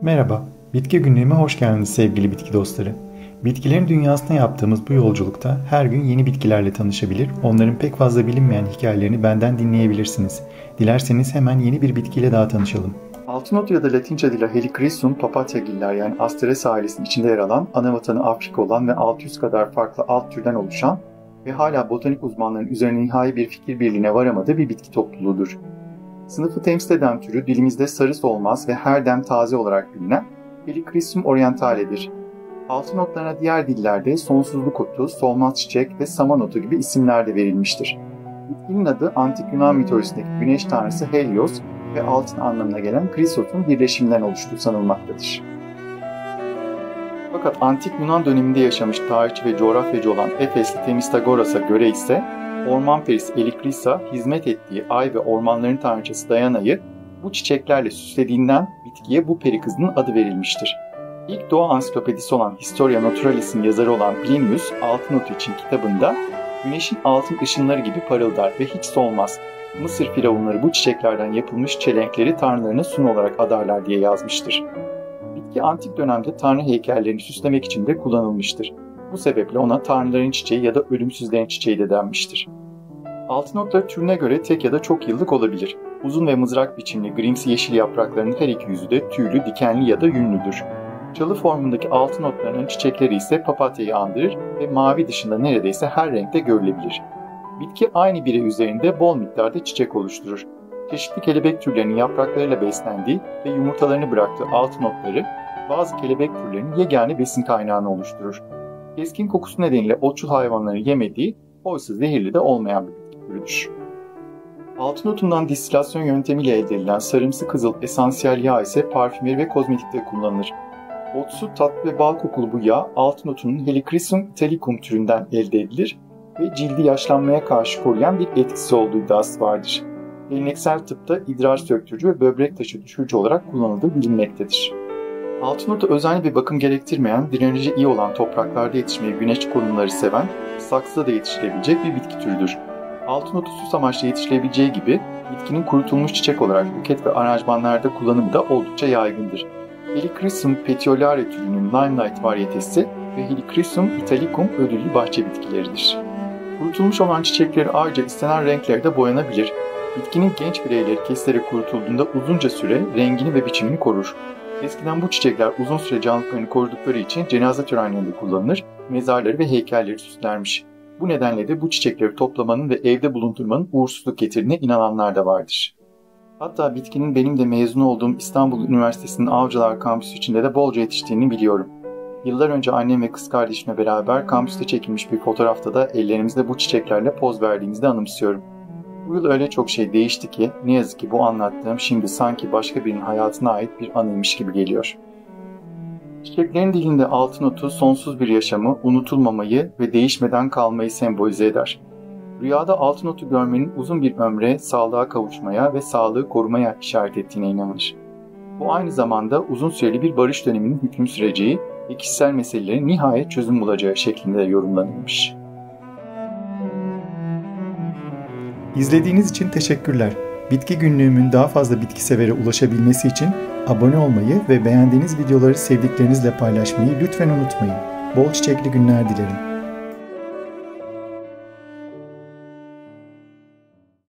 Merhaba, Bitki Günlüğü'me hoş geldiniz sevgili bitki dostları. Bitkilerin dünyasına yaptığımız bu yolculukta her gün yeni bitkilerle tanışabilir, onların pek fazla bilinmeyen hikayelerini benden dinleyebilirsiniz. Dilerseniz hemen yeni bir bitkiyle daha tanışalım. Altınot ya da Latince adıyla Helichrysum papatyagiller yani Asteres ailesinin içinde yer alan, ana vatanı Afrika olan ve 600 kadar farklı alt türden oluşan ve hala botanik uzmanların üzerine nihai bir fikir birliğine varamadığı bir bitki topluluğudur. Sınıfı temsil eden türü dilimizde sarı solmaz ve her dem taze olarak bilinen Helichrysum orientale'dir. Altın otlarına diğer dillerde sonsuzluk otu, solmaz çiçek ve saman otu gibi isimler de verilmiştir. Bitkinin adı antik Yunan mitolojisindeki güneş tanrısı Helios ve altın anlamına gelen Krisos'un birleşiminden oluştuğu sanılmaktadır. Fakat antik Yunan döneminde yaşamış tarihçi ve coğrafyacı olan Efesli Temistagoras'a göre ise orman perisi Elikrysa hizmet ettiği ay ve ormanların tanrıçası Diana'yı bu çiçeklerle süslediğinden bitkiye bu peri kızının adı verilmiştir. İlk doğa ansiklopedisi olan Historia Naturalis'in yazarı olan Plinius, altın otu için kitabında güneşin altın ışınları gibi parıldar ve hiç solmaz. Mısır firavunları bu çiçeklerden yapılmış çelenkleri tanrılarına sun olarak adarlar diye yazmıştır. Bitki antik dönemde tanrı heykellerini süslemek için de kullanılmıştır. Bu sebeple ona tanrıların çiçeği ya da ölümsüzlerin çiçeği de denmiştir. Altın otları türüne göre tek ya da çok yıllık olabilir. Uzun ve mızrak biçimli grimsi yeşil yapraklarının her iki yüzü de tüylü, dikenli ya da yünlüdür. Çalı formundaki altın otlarının çiçekleri ise papatyayı andırır ve mavi dışında neredeyse her renkte görülebilir. Bitki aynı birey üzerinde bol miktarda çiçek oluşturur. Çeşitli kelebek türlerinin yapraklarıyla beslendiği ve yumurtalarını bıraktığı altın otları bazı kelebek türlerinin yegane besin kaynağını oluşturur. Keskin kokusu nedeniyle otçul hayvanların yemediği, oysa zehirli de olmayan bir bitki türüdür. Altın otundan distilasyon yöntemiyle elde edilen sarımsı kızıl esansiyel yağ ise parfümeri ve kozmetikte kullanılır. Otsu, tatlı ve bal kokulu bu yağ altın otunun Helichrysum italicum türünden elde edilir ve cildi yaşlanmaya karşı koruyan bir etkisi olduğu iddiası vardır. Geleneksel tıpta idrar söktürücü ve böbrek taşı düşürücü olarak kullanıldığı bilinmektedir. Altın otu özenli bir bakım gerektirmeyen, direnci iyi olan topraklarda yetişmeyi güneş konumları seven, saksıda da yetişilebilecek bir bitki türüdür. Altın otu süs amaçlı yetişilebileceği gibi bitkinin kurutulmuş çiçek olarak buket ve aranjmanlarda kullanımı da oldukça yaygındır. Helichrysum petiolare türünün Limelight varyetesi ve Helichrysum italicum ödüllü bahçe bitkileridir. Kurutulmuş olan çiçekleri ayrıca istenen renklerde boyanabilir. Bitkinin genç bireyleri kesilerek kurutulduğunda uzunca süre rengini ve biçimini korur. Eskiden bu çiçekler uzun süre canlılıklarını korudukları için cenaze törenlerinde kullanılır, mezarları ve heykelleri süslermiş. Bu nedenle de bu çiçekleri toplamanın ve evde bulundurmanın uğursuzluk getirdiğine inananlar da vardır. Hatta bitkinin benim de mezun olduğum İstanbul Üniversitesi'nin Avcılar Kampüsü içinde de bolca yetiştiğini biliyorum. Yıllar önce annem ve kız kardeşimle beraber kampüste çekilmiş bir fotoğrafta da ellerimizde bu çiçeklerle poz verdiğimizde anımsıyorum. Bu yıl öyle çok şey değişti ki ne yazık ki bu anlattığım şimdi sanki başka birinin hayatına ait bir anıymış gibi geliyor. Çiçeklerin dilinde altın otu sonsuz bir yaşamı, unutulmamayı ve değişmeden kalmayı sembolize eder. Rüyada altın otu görmenin uzun bir ömre, sağlığa kavuşmaya ve sağlığı korumaya işaret ettiğine inanılır. Bu aynı zamanda uzun süreli bir barış döneminin hüküm süreceği ve kişisel meselelerin nihayet çözüm bulacağı şeklinde yorumlanılmış. İzlediğiniz için teşekkürler. Bitki Günlüğümün daha fazla bitki severe ulaşabilmesi için abone olmayı ve beğendiğiniz videoları sevdiklerinizle paylaşmayı lütfen unutmayın. Bol çiçekli günler dilerim.